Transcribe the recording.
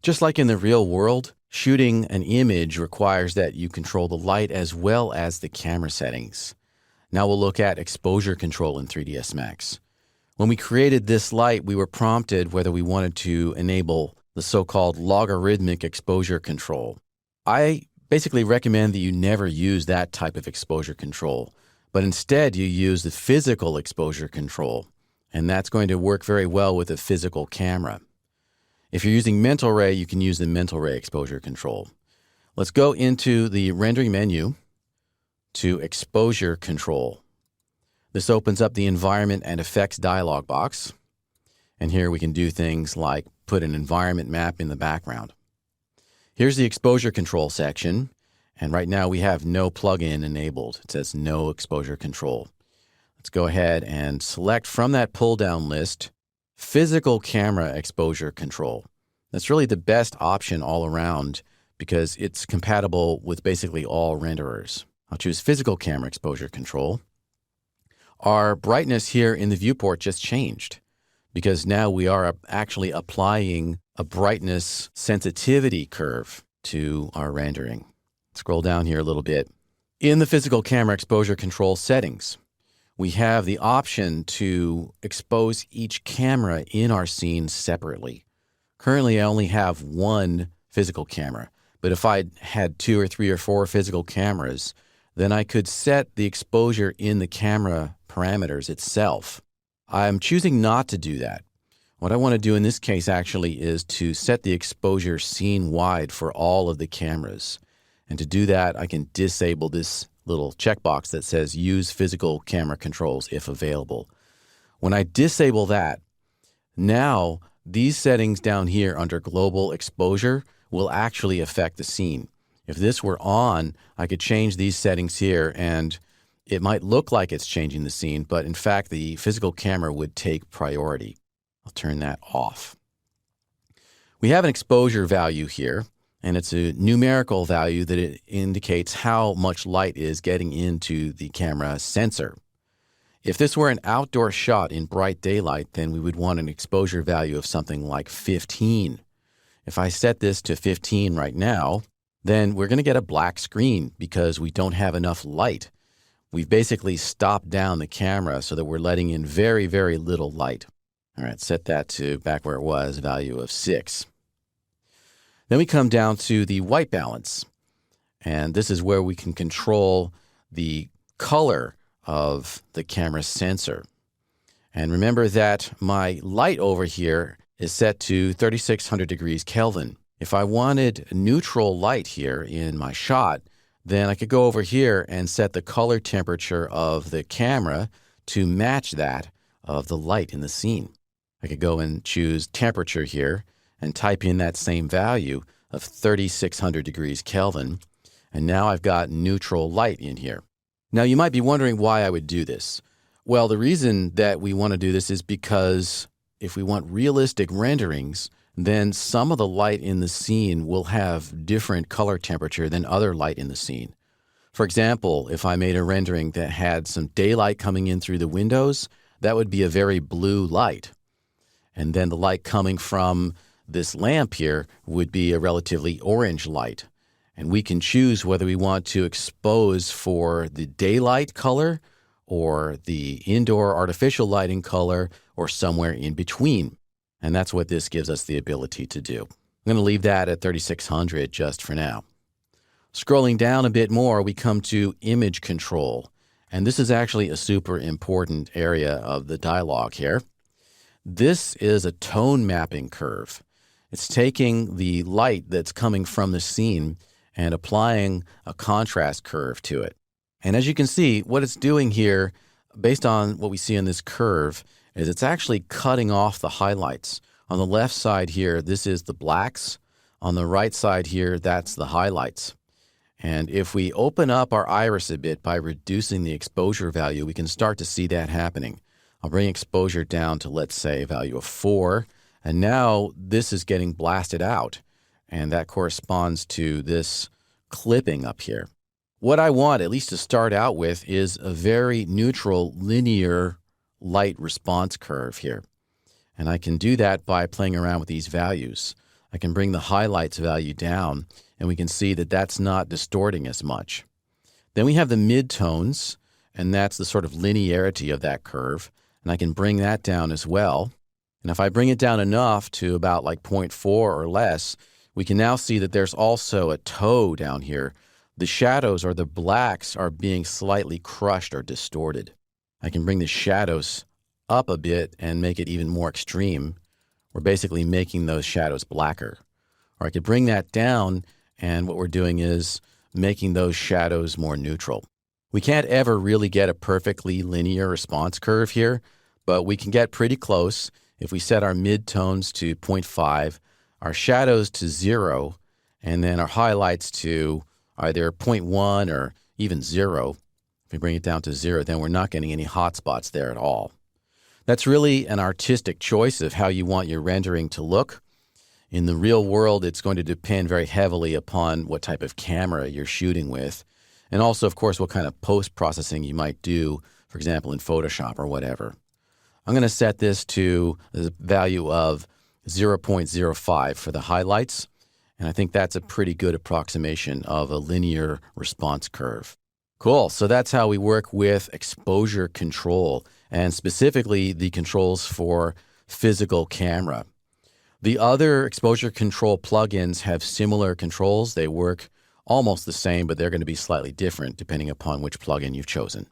Just like in the real world, shooting an image requires that you control the light as well as the camera settings. Now we'll look at exposure control in 3ds Max. When we created this light, we were prompted whether we wanted to enable the so-called logarithmic exposure control. I basically recommend that you never use that type of exposure control, but instead you use the physical exposure control, and that's going to work very well with a physical camera. If you're using Mental Ray, you can use the Mental Ray exposure control. Let's go into the rendering menu to exposure control. This opens up the environment and effects dialog box. And here we can do things like put an environment map in the background. Here's the exposure control section. And right now we have no plugin enabled. It says no exposure control. Let's go ahead and select from that pull-down list physical camera exposure control. That's really the best option all around because it's compatible with basically all renderers. I'll choose physical camera exposure control. Our brightness here in the viewport just changed because now we are actually applying a brightness sensitivity curve to our rendering. Scroll down here a little bit. In the physical camera exposure control settings, we have the option to expose each camera in our scene separately. Currently, I only have one physical camera, but if I had 2 or 3 or 4 physical cameras, then I could set the exposure in the camera parameters itself. I'm choosing not to do that. What I want to do in this case actually is to set the exposure scene-wide for all of the cameras. And to do that, I can disable this little checkbox that says use physical camera controls if available. When I disable that, now these settings down here under global exposure will actually affect the scene. If this were on, I could change these settings here and it might look like it's changing the scene, but in fact the physical camera would take priority. I'll turn that off. We have an exposure value here. And it's a numerical value that it indicates how much light is getting into the camera sensor. If this were an outdoor shot in bright daylight, then we would want an exposure value of something like 15. If I set this to 15 right now, then we're going to get a black screen because we don't have enough light. We've basically stopped down the camera so that we're letting in very, very little light. All right, set that to back where it was, a value of 6. Then we come down to the white balance, and this is where we can control the color of the camera sensor. And remember that my light over here is set to 3600 degrees Kelvin. If I wanted neutral light here in my shot, then I could go over here and set the color temperature of the camera to match that of the light in the scene. I could go and choose temperature here and type in that same value of 3600 degrees Kelvin, and now I've got neutral light in here. Now you might be wondering why I would do this. Well, the reason that we want to do this is because if we want realistic renderings, then some of the light in the scene will have different color temperature than other light in the scene. For example, if I made a rendering that had some daylight coming in through the windows, that would be a very blue light. And then the light coming from this lamp here would be a relatively orange light. And we can choose whether we want to expose for the daylight color or the indoor artificial lighting color or somewhere in between. And that's what this gives us the ability to do. I'm going to leave that at 3600 just for now. Scrolling down a bit more, we come to image control. And this is actually a super important area of the dialog here. This is a tone mapping curve. It's taking the light that's coming from the scene and applying a contrast curve to it. And as you can see, what it's doing here, based on what we see in this curve, is it's actually cutting off the highlights. On the left side here, this is the blacks. On the right side here, that's the highlights. And if we open up our iris a bit by reducing the exposure value, we can start to see that happening. I'll bring exposure down to, let's say, a value of 4. And now this is getting blasted out. And that corresponds to this clipping up here. What I want, at least to start out with, is a very neutral, linear light response curve here. And I can do that by playing around with these values. I can bring the highlights value down, and we can see that that's not distorting as much. Then we have the midtones, and that's the sort of linearity of that curve, and I can bring that down as well. And if I bring it down enough to about like 0.4 or less, we can now see that there's also a toe down here. The shadows or the blacks are being slightly crushed or distorted. I can bring the shadows up a bit and make it even more extreme. We're basically making those shadows blacker. Or I could bring that down, and what we're doing is making those shadows more neutral. We can't ever really get a perfectly linear response curve here, but we can get pretty close if we set our midtones to 0.5, our shadows to 0, and then our highlights to either 0.1 or even 0. If we bring it down to 0, then we're not getting any hot spots there at all. That's really an artistic choice of how you want your rendering to look. In the real world, it's going to depend very heavily upon what type of camera you're shooting with, and also, of course, what kind of post-processing you might do, for example, in Photoshop or whatever. I'm going to set this to the value of 0.05 for the highlights, and I think that's a pretty good approximation of a linear response curve. Cool. So that's how we work with exposure control, and specifically the controls for physical camera. The other exposure control plugins have similar controls. They work almost the same, but they're going to be slightly different depending upon which plugin you've chosen.